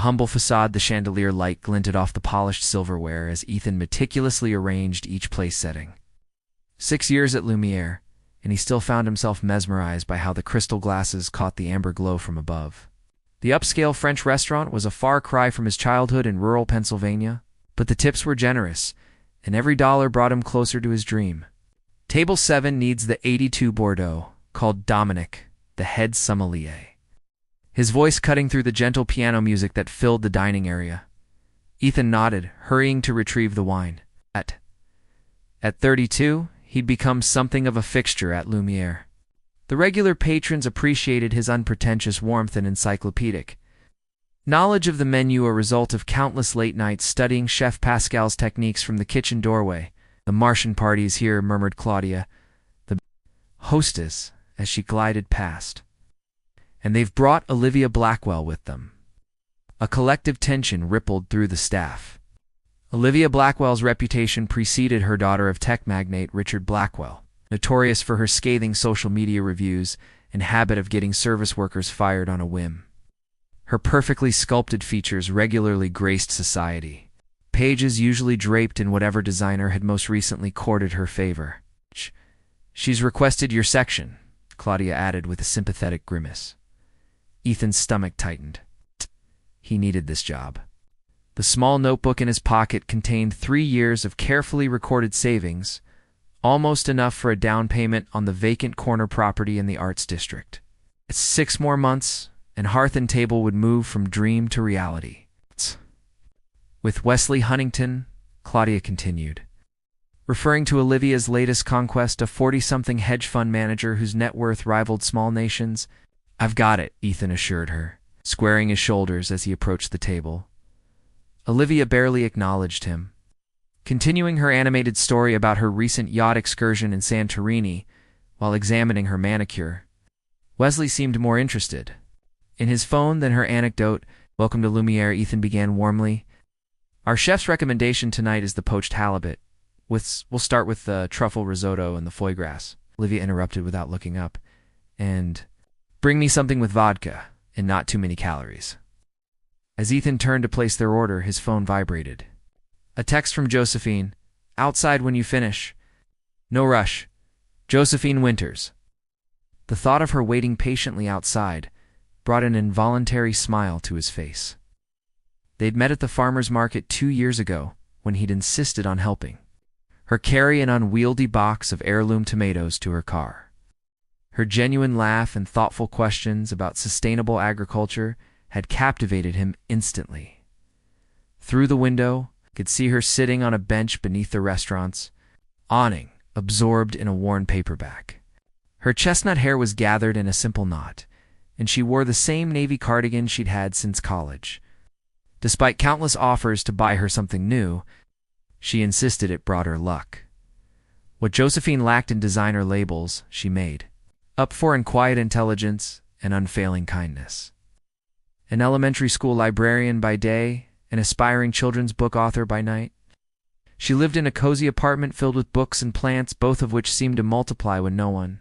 humble facade, the chandelier light glinted off the polished silverware as Ethan meticulously arranged each place setting. 6 years at Lumiere, and he still found himself mesmerized by how the crystal glasses caught the amber glow from above. The upscale French restaurant was a far cry from his childhood in rural Pennsylvania, but the tips were generous, and every dollar brought him closer to his dream. Table 7 needs the 82 Bordeaux, called Dominic, the head sommelier. His voice cutting through the gentle piano music that filled the dining area. Ethan nodded, hurrying to retrieve the wine. At 32, he'd become something of a fixture at Lumiere. The regular patrons appreciated his unpretentious warmth and encyclopedic knowledge of the menu, a result of countless late nights studying Chef Pascal's techniques from the kitchen doorway. "The Martian parties here," murmured Claudia, the hostess, as she glided past. "And they've brought Olivia Blackwell with them." A collective tension rippled through the staff. Olivia Blackwell's reputation preceded her daughter of tech magnate Richard Blackwell, notorious for her scathing social media reviews and habit of getting service workers fired on a whim. Her perfectly sculpted features regularly graced society, pages usually draped in whatever designer had most recently courted her favor. "She's requested your section," Claudia added with a sympathetic grimace. Ethan's stomach tightened. He needed this job. The small notebook in his pocket contained 3 years of carefully recorded savings, almost enough for a down payment on the vacant corner property in the Arts District. 6 more months, and Hearth and Table would move from dream to reality. With Wesley Huntington, Claudia continued, referring to Olivia's latest conquest, a 40-something hedge fund manager whose net worth rivaled small nations. "I've got it," Ethan assured her, squaring his shoulders as he approached the table. Olivia barely acknowledged him, continuing her animated story about her recent yacht excursion in Santorini while examining her manicure. Wesley seemed more interested in his phone than her anecdote. "Welcome to Lumiere," Ethan began warmly. "Our chef's recommendation tonight is the poached halibut. We'll start with the truffle risotto and the foie gras," Olivia interrupted without looking up. "And bring me something with vodka and not too many calories." As Ethan turned to place their order, his phone vibrated. A text from Josephine. "Outside when you finish. No rush. Josephine Winters." The thought of her waiting patiently outside brought an involuntary smile to his face. They'd met at the farmer's market 2 years ago when he'd insisted on helping her carry an unwieldy box of heirloom tomatoes to her car. Her genuine laugh and thoughtful questions about sustainable agriculture had captivated him instantly. Through the window, he could see her sitting on a bench beneath the restaurant's awning, absorbed in a worn paperback. Her chestnut hair was gathered in a simple knot, and she wore the same navy cardigan she'd had since college. Despite countless offers to buy her something new, she insisted it brought her luck. What Josephine lacked in designer labels, she made up for in quiet intelligence and unfailing kindness. An elementary school librarian by day, an aspiring children's book author by night, she lived in a cozy apartment filled with books and plants, both of which seemed to multiply when no one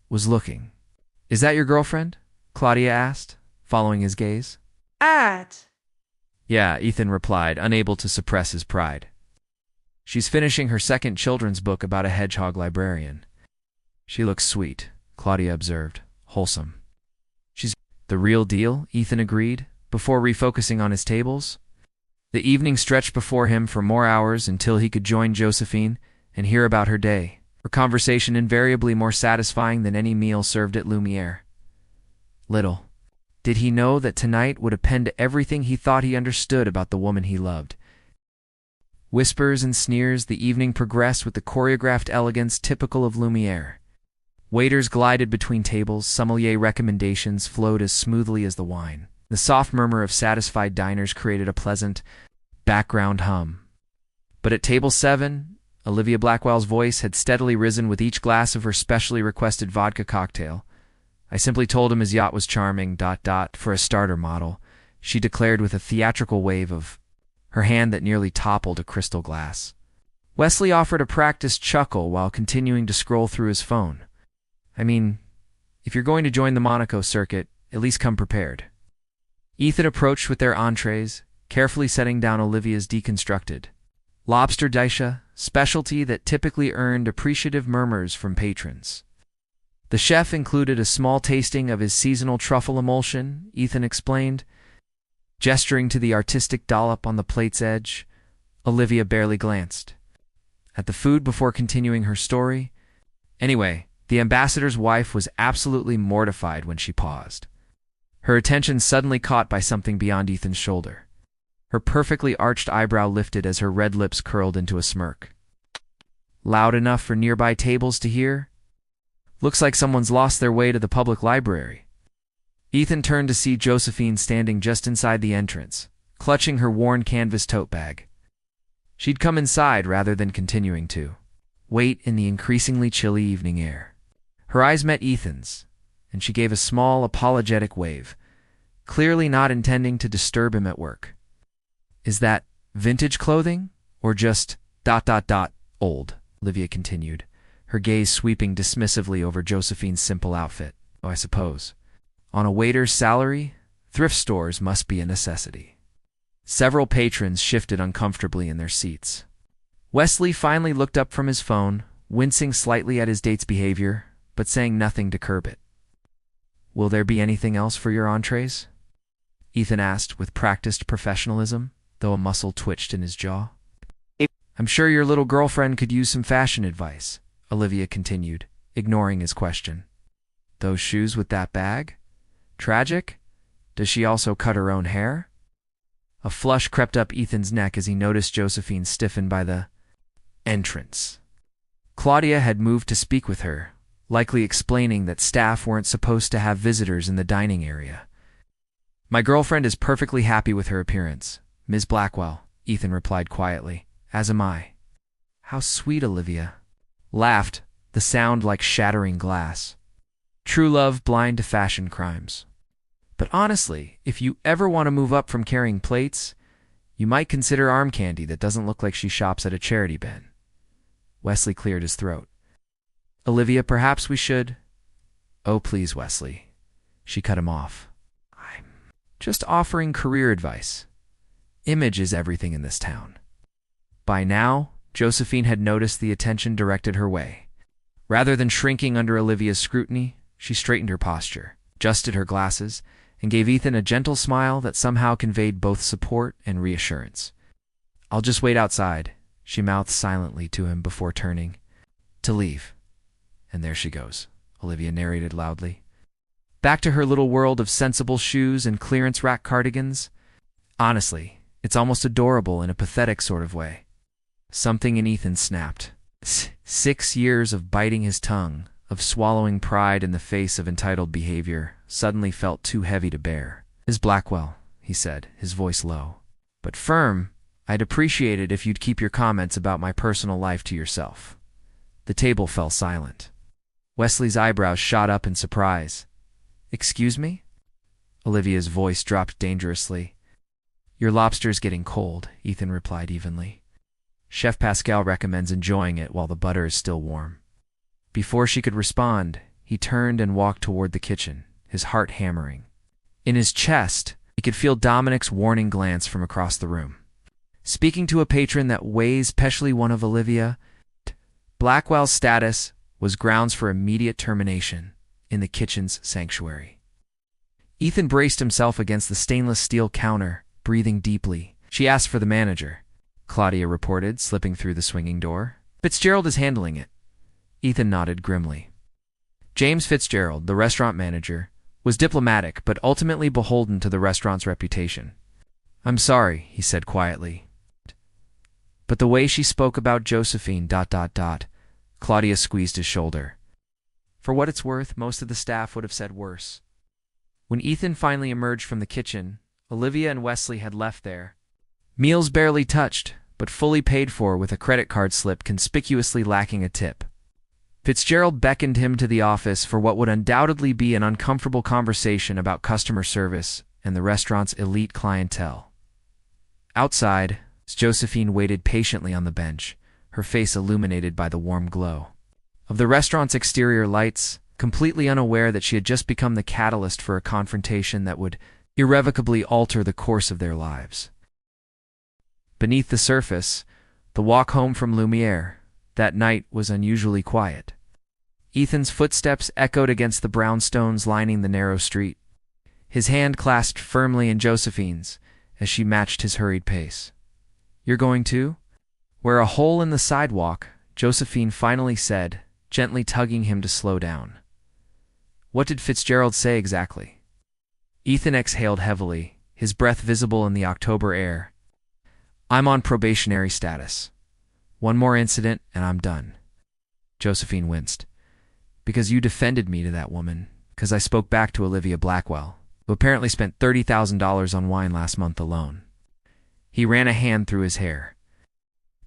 was looking. "Is that your girlfriend?" Claudia asked, following his gaze. "Yeah," Ethan replied, unable to suppress his pride. "She's finishing her second children's book about a hedgehog librarian." "She looks sweet," Claudia observed. "Wholesome." "She's the real deal," Ethan agreed, before refocusing on his tables. The evening stretched before him for more hours until he could join Josephine and hear about her day, her conversation invariably more satisfying than any meal served at Lumiere. Little did he know that tonight would append to everything he thought he understood about the woman he loved. Whispers and sneers, the evening progressed with the choreographed elegance typical of Lumiere. Waiters glided between tables, sommelier recommendations flowed as smoothly as the wine. The soft murmur of satisfied diners created a pleasant background hum. But at table 7, Olivia Blackwell's voice had steadily risen with each glass of her specially requested vodka cocktail. "I simply told him his yacht was charming, for a starter model," she declared with a theatrical wave of her hand that nearly toppled a crystal glass. Wesley offered a practiced chuckle while continuing to scroll through his phone. "I mean, if you're going to join the Monaco circuit, at least come prepared." Ethan approached with their entrees, carefully setting down Olivia's deconstructed lobster daisha, specialty that typically earned appreciative murmurs from patrons. The chef included a small tasting of his seasonal truffle emulsion, Ethan explained, gesturing to the artistic dollop on the plate's edge. Olivia barely glanced at the food before continuing her story. Anyway, the ambassador's wife was absolutely mortified when she paused, her attention suddenly caught by something beyond Ethan's shoulder. Her perfectly arched eyebrow lifted as her red lips curled into a smirk. Loud enough for nearby tables to hear? Looks like someone's lost their way to the public library. Ethan turned to see Josephine standing just inside the entrance, clutching her worn canvas tote bag. She'd come inside rather than continuing to wait in the increasingly chilly evening air. Her eyes met Ethan's, and she gave a small, apologetic wave, clearly not intending to disturb him at work. Is that vintage clothing, or just ... old? Olivia continued, her gaze sweeping dismissively over Josephine's simple outfit. Oh, I suppose. On a waiter's salary, thrift stores must be a necessity. Several patrons shifted uncomfortably in their seats. Wesley finally looked up from his phone, wincing slightly at his date's behavior, but saying nothing to curb it. Will there be anything else for your entrees? Ethan asked with practiced professionalism, though a muscle twitched in his jaw. I'm sure your little girlfriend could use some fashion advice, Olivia continued, ignoring his question. Those shoes with that bag? Tragic? Does she also cut her own hair? A flush crept up Ethan's neck as he noticed Josephine stiffen by the entrance. Claudia had moved to speak with her, likely explaining that staff weren't supposed to have visitors in the dining area. My girlfriend is perfectly happy with her appearance, Ms. Blackwell, Ethan replied quietly. As am I. How sweet, Olivia laughed, the sound like shattering glass. True love blind to fashion crimes. But honestly, if you ever want to move up from carrying plates, you might consider arm candy that doesn't look like she shops at a charity bin. Wesley cleared his throat. Olivia, perhaps we should... Oh, please, Wesley. She cut him off. I'm just offering career advice. Image is everything in this town. By now, Josephine had noticed the attention directed her way. Rather than shrinking under Olivia's scrutiny, she straightened her posture, adjusted her glasses, and gave Ethan a gentle smile that somehow conveyed both support and reassurance. I'll just wait outside, she mouthed silently to him before turning to leave. And there she goes, Olivia narrated loudly. Back to her little world of sensible shoes and clearance rack cardigans. Honestly, it's almost adorable in a pathetic sort of way. Something in Ethan snapped. 6 years of biting his tongue, of swallowing pride in the face of entitled behavior, suddenly felt too heavy to bear. Ms. Blackwell, he said, his voice low, but firm, I'd appreciate it if you'd keep your comments about my personal life to yourself. The table fell silent. Wesley's eyebrows shot up in surprise. Excuse me? Olivia's voice dropped dangerously. Your lobster's getting cold, Ethan replied evenly. Chef Pascal recommends enjoying it while the butter is still warm. Before she could respond, he turned and walked toward the kitchen, his heart hammering. In his chest, he could feel Dominic's warning glance from across the room. Speaking to a patron that weighs especially one of Olivia, Blackwell's status was grounds for immediate termination in the kitchen's sanctuary. Ethan braced himself against the stainless steel counter, breathing deeply. She asked for the manager, Claudia reported, slipping through the swinging door. Fitzgerald is handling it. Ethan nodded grimly. James Fitzgerald, the restaurant manager, was diplomatic but ultimately beholden to the restaurant's reputation. I'm sorry, he said quietly. But the way she spoke about Josephine... Claudia squeezed his shoulder. For what it's worth, most of the staff would have said worse. When Ethan finally emerged from the kitchen, Olivia and Wesley had left there. Meals barely touched, but fully paid for with a credit card slip conspicuously lacking a tip. Fitzgerald beckoned him to the office for what would undoubtedly be an uncomfortable conversation about customer service and the restaurant's elite clientele. Outside, Josephine waited patiently on the bench, her face illuminated by the warm glow of the restaurant's exterior lights, completely unaware that she had just become the catalyst for a confrontation that would irrevocably alter the course of their lives. Beneath the surface, the walk home from Lumiere that night was unusually quiet. Ethan's footsteps echoed against the brownstones lining the narrow street, his hand clasped firmly in Josephine's as she matched his hurried pace. "You're going too?" Where a hole in the sidewalk, Josephine finally said, gently tugging him to slow down. "What did Fitzgerald say exactly?" Ethan exhaled heavily, his breath visible in the October air. "I'm on probationary status. One more incident and I'm done." Josephine winced. "Because you defended me to that woman, because I spoke back to Olivia Blackwell, who apparently spent $30,000 on wine last month alone." He ran a hand through his hair.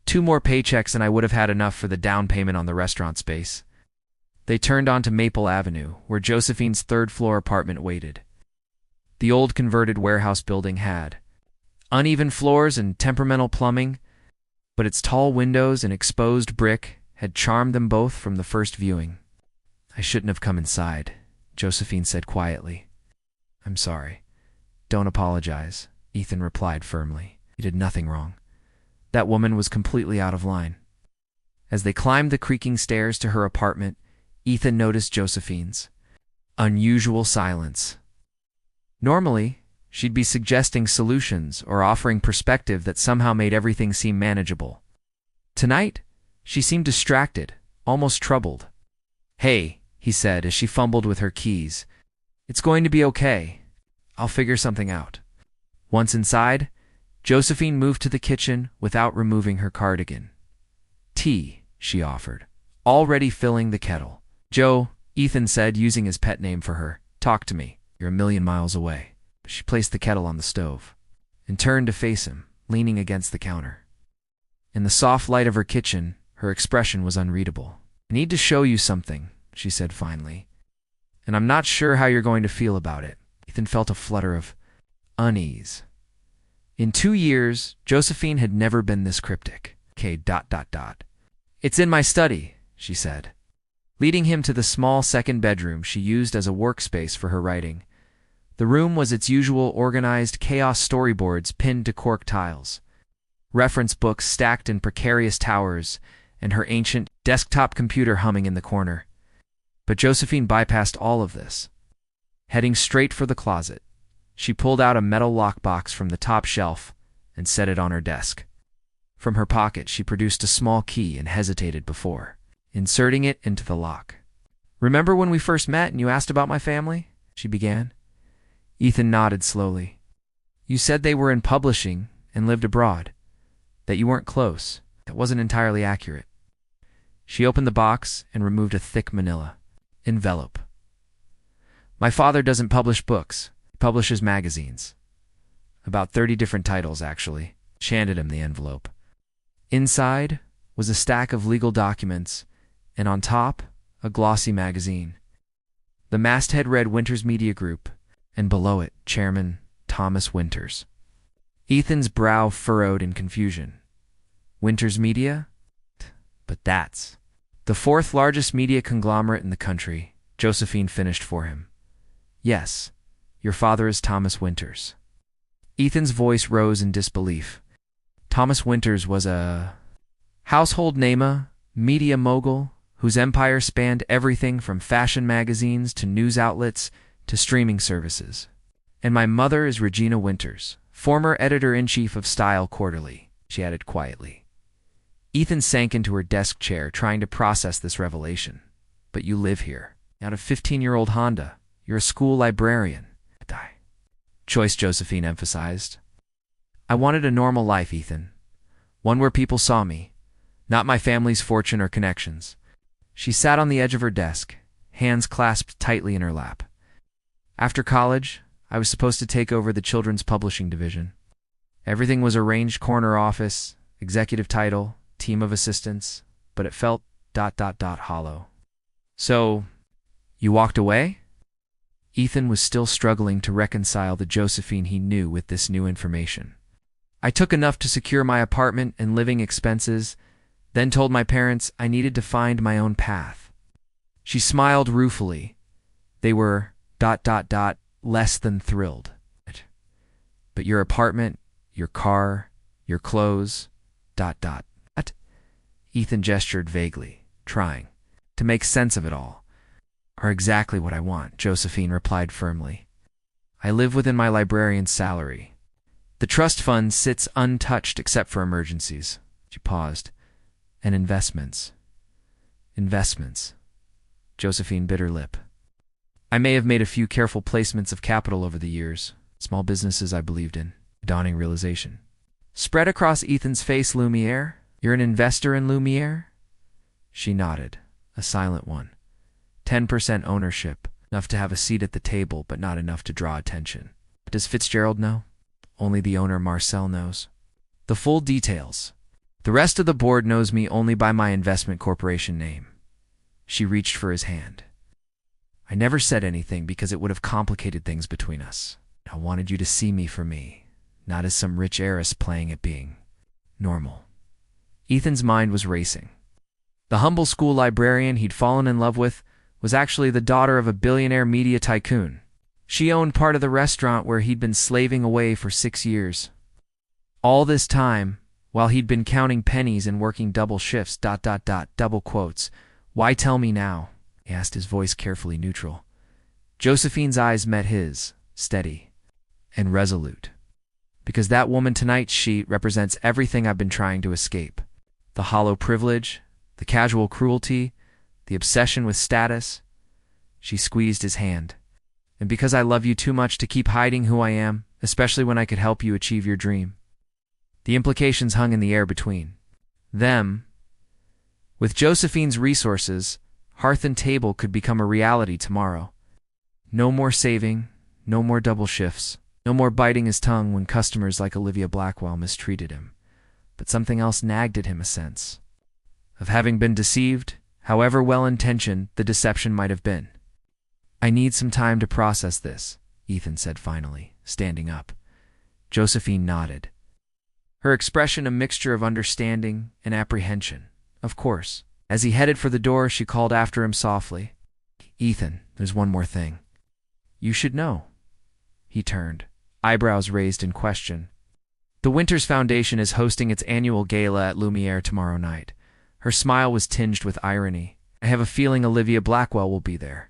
"2 more paychecks and I would have had enough for the down payment on the restaurant space." They turned onto Maple Avenue, where Josephine's third-floor apartment waited. The old converted warehouse building had uneven floors and temperamental plumbing, but its tall windows and exposed brick had charmed them both from the first viewing. "I shouldn't have come inside," Josephine said quietly. "I'm sorry." "Don't apologize," Ethan replied firmly. "You did nothing wrong. That woman was completely out of line." As they climbed the creaking stairs to her apartment, Ethan noticed Josephine's unusual silence. Normally, she'd be suggesting solutions or offering perspective that somehow made everything seem manageable. Tonight, she seemed distracted, almost troubled. "Hey," he said as she fumbled with her keys. "It's going to be okay. I'll figure something out." Once inside, Josephine moved to the kitchen without removing her cardigan. "Tea," she offered, already filling the kettle. "Joe," Ethan said, using his pet name for her, "talk to me. You're 1,000,000 miles away." She placed the kettle on the stove and turned to face him, leaning against the counter. In the soft light of her kitchen, her expression was unreadable. "I need to show you something," she said finally, "and I'm not sure how you're going to feel about it." Ethan felt a flutter of unease. In 2 years, Josephine had never been this cryptic. "Okay, ... It's in my study," she said, leading him to the small second bedroom she used as a workspace for her writing. The room was its usual organized chaos: storyboards pinned to cork tiles, reference books stacked in precarious towers, and her ancient desktop computer humming in the corner. But Josephine bypassed all of this. Heading straight for the closet, she pulled out a metal lockbox from the top shelf and set it on her desk. From her pocket, she produced a small key and hesitated before inserting it into the lock. "Remember when we first met and you asked about my family?" she began. Ethan nodded slowly. "You said they were in publishing and lived abroad, that you weren't close. That wasn't entirely accurate." She opened the box and removed a thick manila envelope. "My father doesn't publish books. He publishes magazines. About 30 different titles, actually." She handed him the envelope. Inside was a stack of legal documents, and on top, a glossy magazine. The masthead read Winters Media Group, and below it, Chairman Thomas Winters. Ethan's brow furrowed in confusion. Winters Media? But that's the 4th largest media conglomerate in the country, Josephine finished for him. "Yes, your father is Thomas Winters." Ethan's voice rose in disbelief. Thomas Winters was a household name, media mogul, whose empire spanned everything from fashion magazines to news outlets to streaming services. "And my mother is Regina Winters, former editor-in-chief of Style Quarterly," she added quietly. Ethan sank into her desk chair, trying to process this revelation. "But you live here. Not a 15-year-old Honda. You're a school librarian." "Choice," Josephine emphasized. "I wanted a normal life, Ethan. One where people saw me, not my family's fortune or connections." She sat on the edge of her desk, hands clasped tightly in her lap. "After college, I was supposed to take over the children's publishing division. Everything was arranged: corner office, executive title, team of assistants, but it felt ... hollow." "So, you walked away?" Ethan was still struggling to reconcile the Josephine he knew with this new information. "I took enough to secure my apartment and living expenses, then told my parents I needed to find my own path." She smiled ruefully. They were ... less than thrilled. But your apartment, your car, your clothes, dot dot. What? Ethan gestured vaguely, trying to make sense of it all. Are exactly what I want, Josephine replied firmly. I live within my librarian's salary. The trust fund sits untouched except for emergencies. She paused. And investments. Investments. Josephine bit her lip. I may have made a few careful placements of capital over the years. Small businesses I believed in. Dawning realization. Spread across Ethan's face, Lumiere? You're an investor in Lumiere? She nodded, a silent one. 10% ownership, enough to have a seat at the table, but not enough to draw attention. Does Fitzgerald know? Only the owner, Marcel, knows. The full details. The rest of the board knows me only by my investment corporation name. She reached for his hand. I never said anything because it would have complicated things between us. I wanted you to see me for me, not as some rich heiress playing at being normal. Ethan's mind was racing. The humble school librarian he'd fallen in love with was actually the daughter of a billionaire media tycoon. She owned part of the restaurant where he'd been slaving away for 6 years. All this time, while he'd been counting pennies and working double shifts, double quotes. Why tell me now? He asked, his voice carefully neutral. Josephine's eyes met his, steady and resolute. Because that woman tonight's sheet represents everything I've been trying to escape. The hollow privilege, the casual cruelty, the obsession with status. She squeezed his hand. And because I love you too much to keep hiding who I am, especially when I could help you achieve your dream. The implications hung in the air between them. With Josephine's resources, hearth and table could become a reality tomorrow. No more saving, no more double shifts, no more biting his tongue when customers like Olivia Blackwell mistreated him. But something else nagged at him, a sense of having been deceived, however well-intentioned the deception might have been. I need some time to process this, Ethan said finally, standing up. Josephine nodded. Her expression a mixture of understanding and apprehension. Of course. As he headed for the door, she called after him softly. Ethan, there's one more thing. You should know. He turned, eyebrows raised in question. The Waiter'S Foundation is hosting its annual gala at Lumiere tomorrow night. Her smile was tinged with irony. I have a feeling Olivia Blackwell will be there.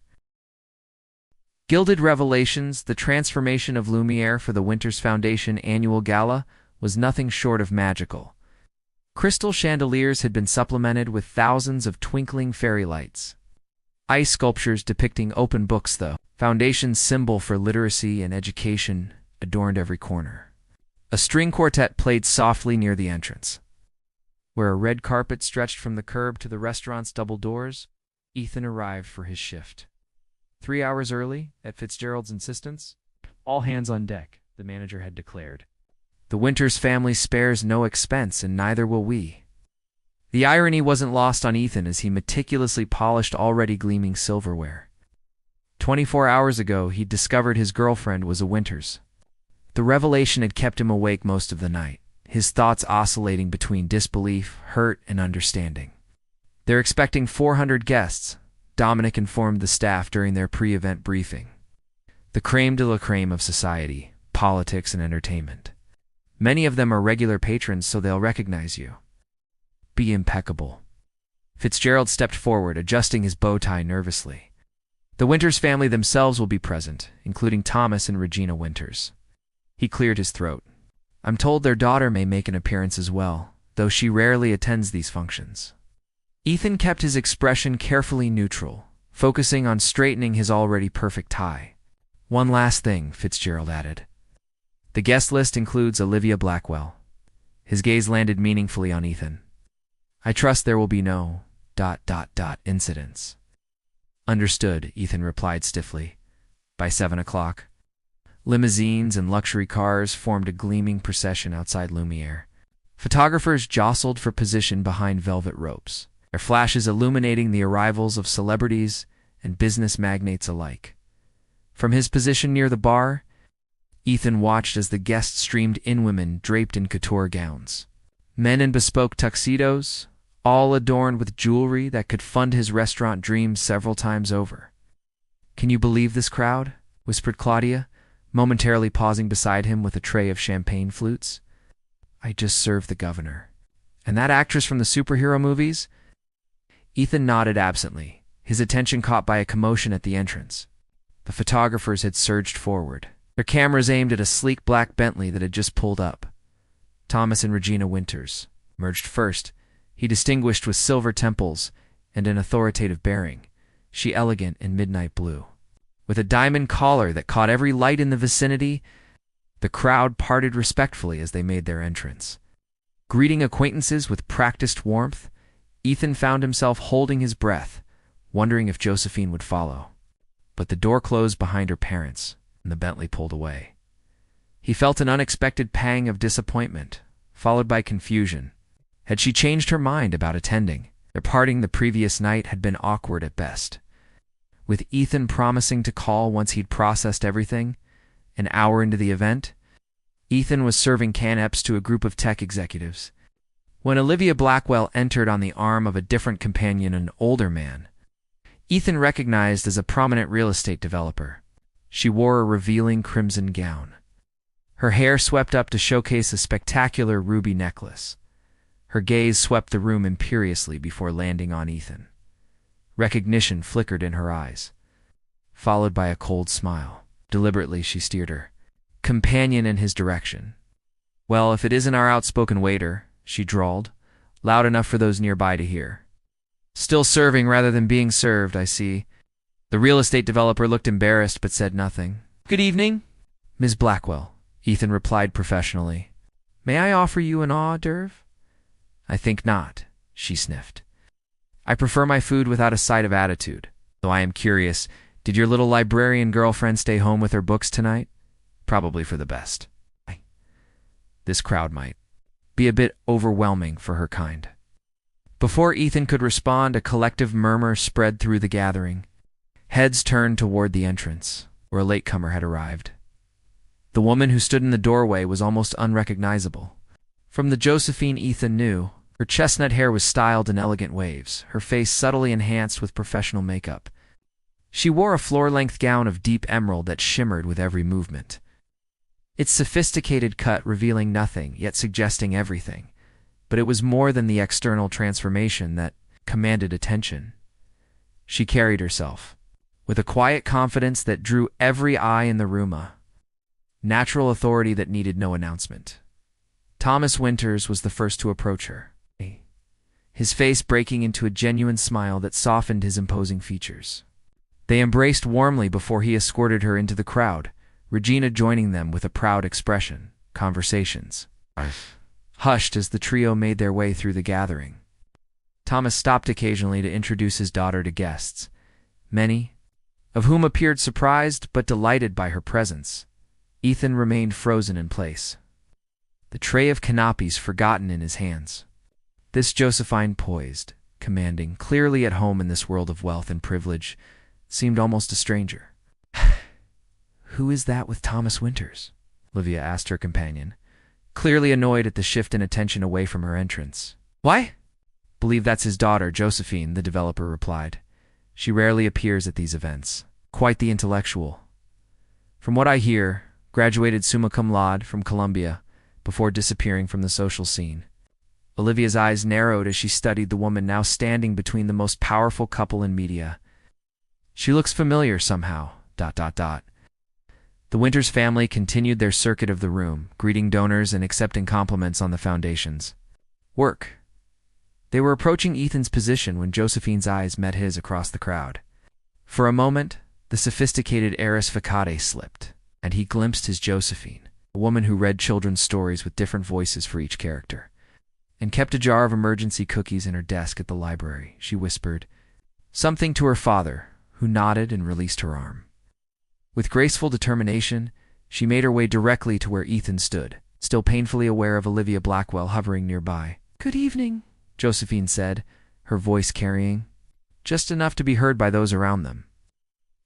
Gilded Revelations, the transformation of Lumiere for the Waiter'S Foundation annual gala, was nothing short of magical. Crystal chandeliers had been supplemented with thousands of twinkling fairy lights. Ice sculptures depicting open books, the Foundation's symbol for literacy and education, adorned every corner. A string quartet played softly near the entrance. Where a red carpet stretched from the curb to the restaurant's double doors, Ethan arrived for his shift. 3 hours early, at Fitzgerald's insistence. All hands on deck, the manager had declared. The Waiter'S family spares no expense, and neither will we. The irony wasn't lost on Ethan as he meticulously polished already gleaming silverware. 24 hours ago, he'd discovered his girlfriend was a Waiter'S. The revelation had kept him awake most of the night, his thoughts oscillating between disbelief, hurt, and understanding. They're expecting 400 guests, Dominic informed the staff during their pre-event briefing. The crème de la crème of society, politics, and entertainment. Many of them are regular patrons, so they'll recognize you. Be impeccable. Fitzgerald stepped forward, adjusting his bow tie nervously. The Waiter'S family themselves will be present, including Thomas and Regina Waiter'S. He cleared his throat. I'm told their daughter may make an appearance as well, though she rarely attends these functions. Ethan kept his expression carefully neutral, focusing on straightening his already perfect tie. One last thing, Fitzgerald added. The guest list includes Olivia Blackwell. His gaze landed meaningfully on Ethan. I trust there will be no ... incidents. Understood, Ethan replied stiffly. By 7 o'clock. Limousines and luxury cars formed a gleaming procession outside Lumiere. Photographers jostled for position behind velvet ropes, their flashes illuminating the arrivals of celebrities and business magnates alike. From his position near the bar, Ethan watched as the guests streamed in, women draped in couture gowns, men in bespoke tuxedos, all adorned with jewelry that could fund his restaurant dreams several times over. Can you believe this crowd? Whispered Claudia, momentarily pausing beside him with a tray of champagne flutes. "I just served the governor." "And that actress from the superhero movies?" Ethan nodded absently, his attention caught by a commotion at the entrance. The photographers had surged forward, their cameras aimed at a sleek black Bentley that had just pulled up. Thomas and Regina Winters emerged first, he distinguished with silver temples and an authoritative bearing, she elegant in midnight blue. With a diamond collar that caught every light in the vicinity, the crowd parted respectfully as they made their entrance. Greeting acquaintances with practiced warmth, Ethan found himself holding his breath, wondering if Josephine would follow. But the door closed behind her parents, and the Bentley pulled away. He felt an unexpected pang of disappointment, followed by confusion. Had she changed her mind about attending? Their parting the previous night had been awkward at best. With Ethan promising to call once he'd processed everything, an hour into the event, Ethan was serving canapés to a group of tech executives. When Olivia Blackwell entered on the arm of a different companion, an older man, Ethan recognized as a prominent real estate developer. She wore a revealing crimson gown. Her hair swept up to showcase a spectacular ruby necklace. Her gaze swept the room imperiously before landing on Ethan. Recognition flickered in her eyes, followed by a cold smile. Deliberately, she steered her companion in his direction. "Well, if it isn't our outspoken waiter," she drawled, loud enough for those nearby to hear. "Still serving rather than being served, I see." The real estate developer looked embarrassed but said nothing. "Good evening, Ms. Blackwell," Ethan replied professionally. "May I offer you an hors d'oeuvre?" "I think not," she sniffed. "I prefer my food without a side of attitude. Though I am curious, did your little librarian girlfriend stay home with her books tonight? Probably for the best. This crowd might be a bit overwhelming for her kind." Before Ethan could respond, a collective murmur spread through the gathering. Heads turned toward the entrance, where a latecomer had arrived. The woman who stood in the doorway was almost unrecognizable. From the Josephine Ethan knew, her chestnut hair was styled in elegant waves, her face subtly enhanced with professional makeup. She wore a floor-length gown of deep emerald that shimmered with every movement. Its sophisticated cut revealing nothing, yet suggesting everything. But it was more than the external transformation that commanded attention. She carried herself with a quiet confidence that drew every eye in the room, a natural authority that needed no announcement. Thomas Winters was the first to approach her, his face breaking into a genuine smile that softened his imposing features. They embraced warmly before he escorted her into the crowd, Regina joining them with a proud expression. Conversations hushed as the trio made their way through the gathering. Thomas stopped occasionally to introduce his daughter to guests, many of whom appeared surprised but delighted by her presence. Ethan remained frozen in place, the tray of canapés forgotten in his hands. This Josephine, poised, commanding, clearly at home in this world of wealth and privilege, seemed almost a stranger. "Who is that with Thomas Winters?" Olivia asked her companion, clearly annoyed at the shift in attention away from her entrance. "Why? Believe that's his daughter, Josephine," the developer replied. "She rarely appears at these events. Quite the intellectual. From what I hear, graduated summa cum laude from Columbia before disappearing from the social scene." Olivia's eyes narrowed as she studied the woman now standing between the most powerful couple in media. "She looks familiar somehow, ... The Winters family continued their circuit of the room, greeting donors and accepting compliments on the foundation's work. They were approaching Ethan's position when Josephine's eyes met his across the crowd. For a moment, the sophisticated heiress facade slipped, and he glimpsed his Josephine, a woman who read children's stories with different voices for each character, and kept a jar of emergency cookies in her desk at the library. She whispered something to her father, who nodded and released her arm. With graceful determination, she made her way directly to where Ethan stood, still painfully aware of Olivia Blackwell hovering nearby. "Good evening," Josephine said, her voice carrying just enough to be heard by those around them.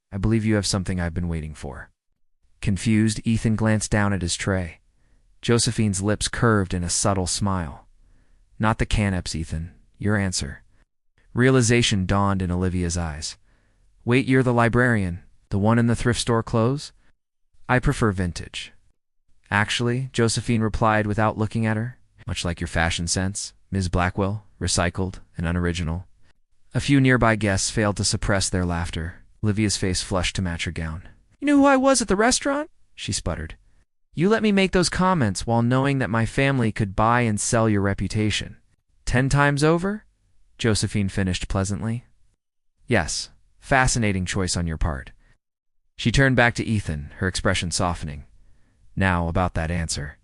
"I believe you have something I've been waiting for." Confused, Ethan glanced down at his tray. Josephine's lips curved in a subtle smile. "Not the canapés, Ethan. Your answer." Realization dawned in Olivia's eyes. "Wait, you're the librarian? The one in the thrift store clothes?" I prefer vintage. Actually, Josephine replied without looking at her. Much like your fashion sense, Ms. Blackwell, recycled and unoriginal. A few nearby guests failed to suppress their laughter. Olivia's face flushed to match her gown. You knew who I was at the restaurant? She sputtered. You let me make those comments while knowing that my family could buy and sell your reputation. 10 times over? Josephine finished pleasantly. Yes, fascinating choice on your part. She turned back to Ethan, her expression softening. Now, about that answer.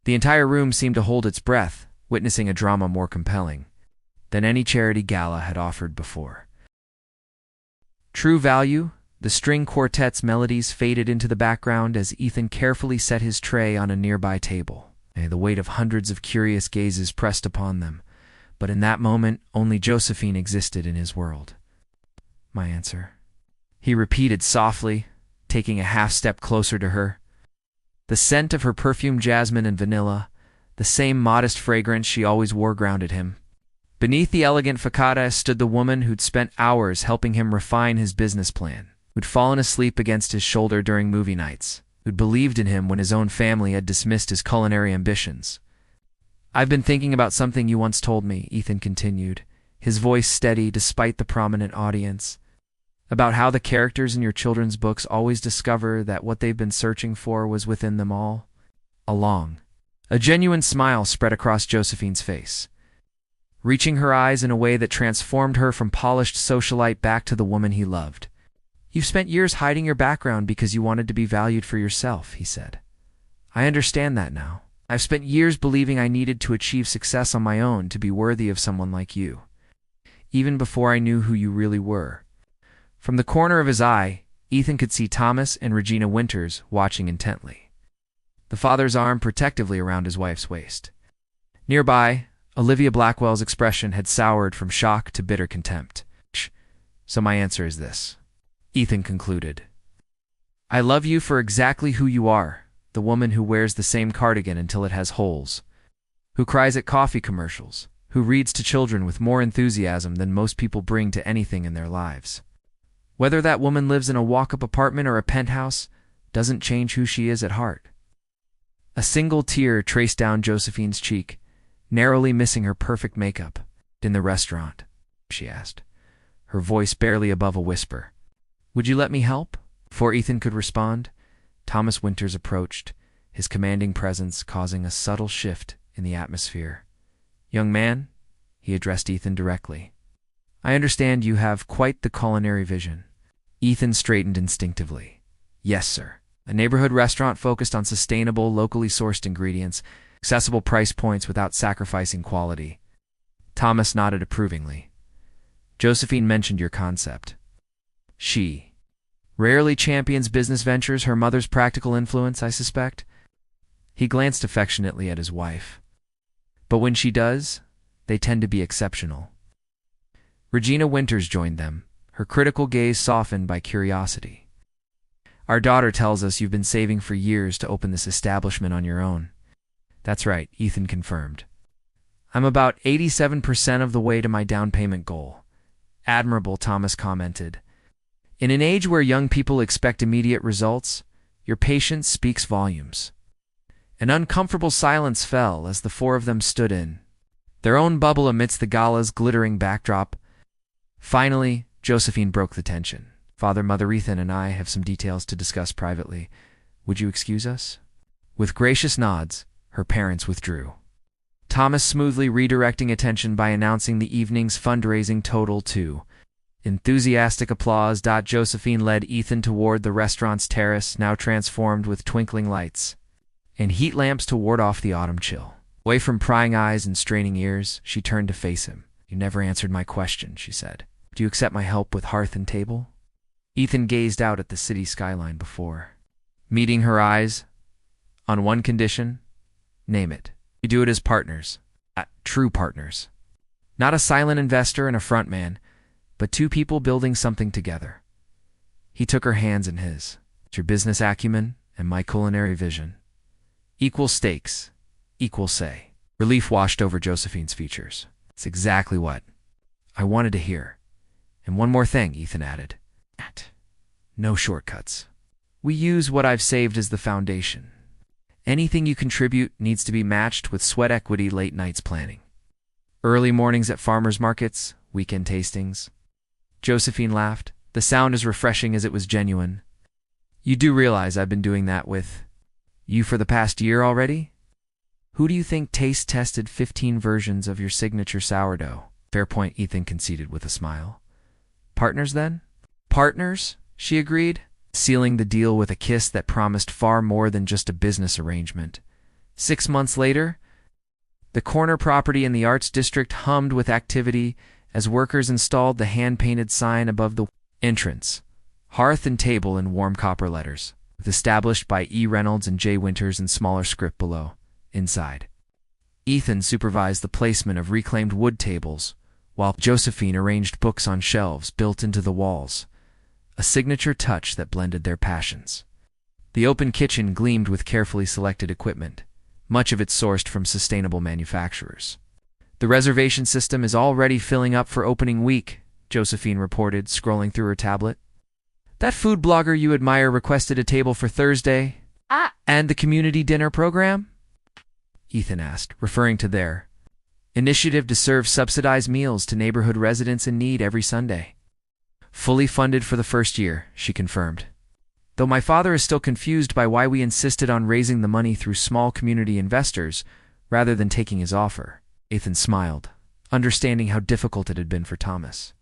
The entire room seemed to hold its breath, witnessing a drama more compelling than any charity gala had offered before. True value, the string quartet's melodies faded into the background as Ethan carefully set his tray on a nearby table. The weight of hundreds of curious gazes pressed upon them, but in that moment, only Josephine existed in his world. My answer, he repeated softly, taking a half-step closer to her. The scent of her perfume, jasmine and vanilla, the same modest fragrance she always wore, grounded him. Beneath the elegant facade stood the woman who'd spent hours helping him refine his business plan, who'd fallen asleep against his shoulder during movie nights, who'd believed in him when his own family had dismissed his culinary ambitions. I've been thinking about something you once told me, Ethan continued, his voice steady despite the prominent audience, about how the characters in your children's books always discover that what they've been searching for was within them all along. A genuine smile spread across Josephine's face, reaching her eyes in a way that transformed her from polished socialite back to the woman he loved. You've spent years hiding your background because you wanted to be valued for yourself, he said. I understand that now. I've spent years believing I needed to achieve success on my own to be worthy of someone like you, even before I knew who you really were. From the corner of his eye, Ethan could see Thomas and Regina Winters watching intently, the father's arm protectively around his wife's waist. Nearby, Olivia Blackwell's expression had soured from shock to bitter contempt. So my answer is this, Ethan concluded. I love you for exactly who you are, the woman who wears the same cardigan until it has holes, who cries at coffee commercials, who reads to children with more enthusiasm than most people bring to anything in their lives. Whether that woman lives in a walk-up apartment or a penthouse doesn't change who she is at heart. A single tear traced down Josephine's cheek, narrowly missing her perfect makeup. In the restaurant, she asked, her voice barely above a whisper. Would you let me help? Before Ethan could respond, Thomas Winters approached, his commanding presence causing a subtle shift in the atmosphere. Young man, he addressed Ethan directly. I understand you have quite the culinary vision. Ethan straightened instinctively. Yes, sir. A neighborhood restaurant focused on sustainable, locally sourced ingredients, accessible price points without sacrificing quality. Thomas nodded approvingly. Josephine mentioned your concept. She rarely champions business ventures, her mother's practical influence, I suspect. He glanced affectionately at his wife. But when she does, they tend to be exceptional. Regina Winters joined them, her critical gaze softened by curiosity. Our daughter tells us you've been saving for years to open this establishment on your own. That's right, Ethan confirmed. I'm about 87% of the way to my down payment goal. Admirable, Thomas commented. In an age where young people expect immediate results, your patience speaks volumes. An uncomfortable silence fell as the four of them stood in their own bubble amidst the gala's glittering backdrop. Finally, Josephine broke the tension. Father, Mother, Ethan, and I have some details to discuss privately. Would you excuse us? With gracious nods, her parents withdrew. Thomas smoothly redirecting attention by announcing the evening's fundraising total to enthusiastic applause. Josephine led Ethan toward the restaurant's terrace, now transformed with twinkling lights and heat lamps to ward off the autumn chill. Away from prying eyes and straining ears, she turned to face him. You never answered my question, she said. Do you accept my help with hearth and table? Ethan gazed out at the city skyline before meeting her eyes. On one condition, name it. We do it as partners, true partners. Not a silent investor and a front man, but two people building something together. He took her hands in his. It's your business acumen and my culinary vision. Equal stakes, equal say. Relief washed over Josephine's features. It's exactly what I wanted to hear. And one more thing, Ethan added. No shortcuts. We use what I've saved as the foundation. Anything you contribute needs to be matched with sweat equity late nights planning. Early mornings at farmers markets, weekend tastings. Josephine laughed. The sound as refreshing as it was genuine. You do realize I've been doing that with you for the past year already? Who do you think taste tested 15 versions of your signature sourdough? Fair point, Ethan conceded with a smile. Partners then? Partners, she agreed, sealing the deal with a kiss that promised far more than just a business arrangement. 6 months later, the corner property in the Arts District hummed with activity as workers installed the hand-painted sign above the entrance, hearth and table in warm copper letters, established by E. Reynolds and J. Winters in smaller script below. Inside, Ethan supervised the placement of reclaimed wood tables, while Josephine arranged books on shelves built into the walls, a signature touch that blended their passions. The open kitchen gleamed with carefully selected equipment, much of it sourced from sustainable manufacturers. The reservation system is already filling up for opening week, Josephine reported, scrolling through her tablet. That food blogger you admire requested a table for Thursday. And the community dinner program? Ethan asked, referring to their initiative to serve subsidized meals to neighborhood residents in need every Sunday. Fully funded for the first year, she confirmed. Though my father is still confused by why we insisted on raising the money through small community investors rather than taking his offer. Ethan smiled, understanding how difficult it had been for Thomas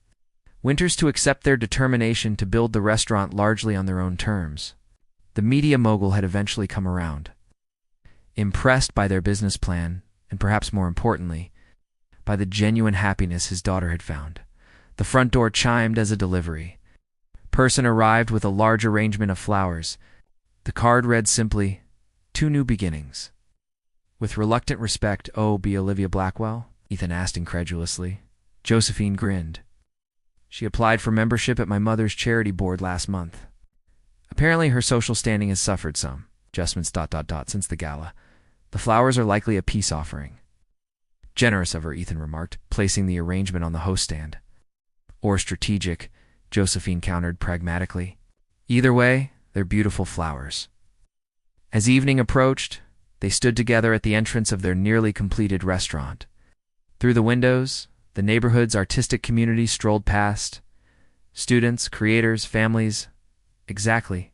Winters to accept their determination to build the restaurant largely on their own terms. The media mogul had eventually come around, impressed by their business plan, and perhaps more importantly, by the genuine happiness his daughter had found. The front door chimed as a delivery person arrived with a large arrangement of flowers. The card read simply, 2 new beginnings. With reluctant respect, oh, be Olivia Blackwell? Ethan asked incredulously. Josephine grinned. She applied for membership at my mother's charity board last month. Apparently her social standing has suffered some adjustments since the gala. The flowers are likely a peace offering. Generous of her, Ethan remarked, placing the arrangement on the host stand. Or strategic, Josephine countered pragmatically. Either way, they're beautiful flowers. As evening approached, they stood together at the entrance of their nearly completed restaurant. Through the windows, the neighborhood's artistic community strolled past. Students, creators, families. Exactly.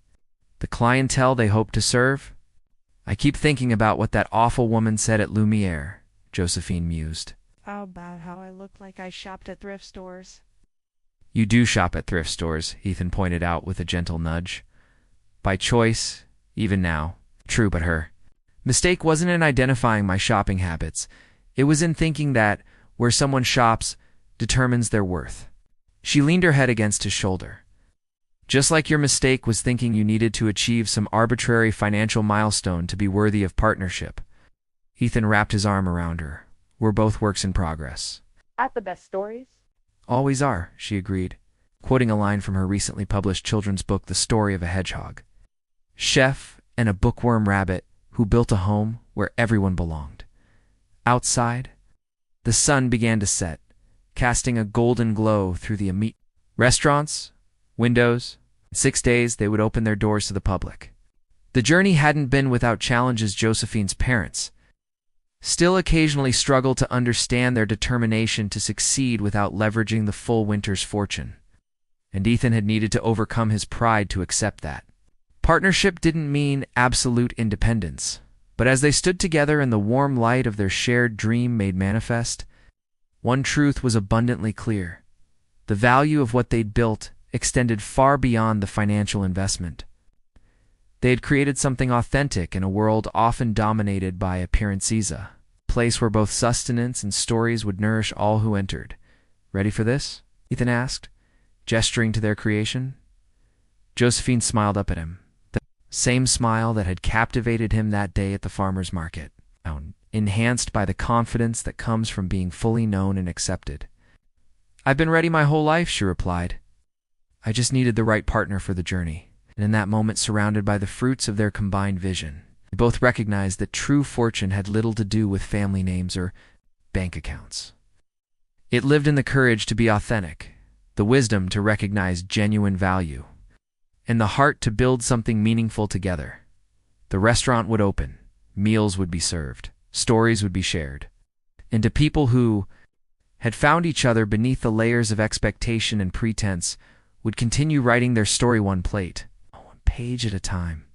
The clientele they hoped to serve? I keep thinking about what that awful woman said at Lumiere, Josephine mused. How about how I look like I shopped at thrift stores? You do shop at thrift stores, Ethan pointed out with a gentle nudge. By choice, even now. True, but her mistake wasn't in identifying my shopping habits. It was in thinking that where someone shops determines their worth. She leaned her head against his shoulder. Just like your mistake was thinking you needed to achieve some arbitrary financial milestone to be worthy of partnership. Ethan wrapped his arm around her. We're both works in progress. At the best stories? Always are, she agreed, quoting a line from her recently published children's book, The Story of a Hedgehog. Chef and a bookworm rabbit who built a home where everyone belonged. Outside, the sun began to set, casting a golden glow through the restaurants, windows. In 6 days, they would open their doors to the public. The journey hadn't been without challenges. Josephine's parents still occasionally struggled to understand their determination to succeed without leveraging the full Winters fortune. And Ethan had needed to overcome his pride to accept that. Partnership didn't mean absolute independence, but as they stood together in the warm light of their shared dream made manifest, one truth was abundantly clear. The value of what they'd built extended far beyond the financial investment. They had created something authentic in a world often dominated by appearances, a place where both sustenance and stories would nourish all who entered. Ready for this? Ethan asked, gesturing to their creation. Josephine smiled up at him, the same smile that had captivated him that day at the farmer's market, enhanced by the confidence that comes from being fully known and accepted. I've been ready my whole life, she replied. I just needed the right partner for the journey. And in that moment, surrounded by the fruits of their combined vision, they both recognized that true fortune had little to do with family names or bank accounts. It lived in the courage to be authentic, the wisdom to recognize genuine value, and the heart to build something meaningful together. The restaurant would open, meals would be served, stories would be shared. And to people who had found each other beneath the layers of expectation and pretense, would continue writing their story one plate, one page at a time.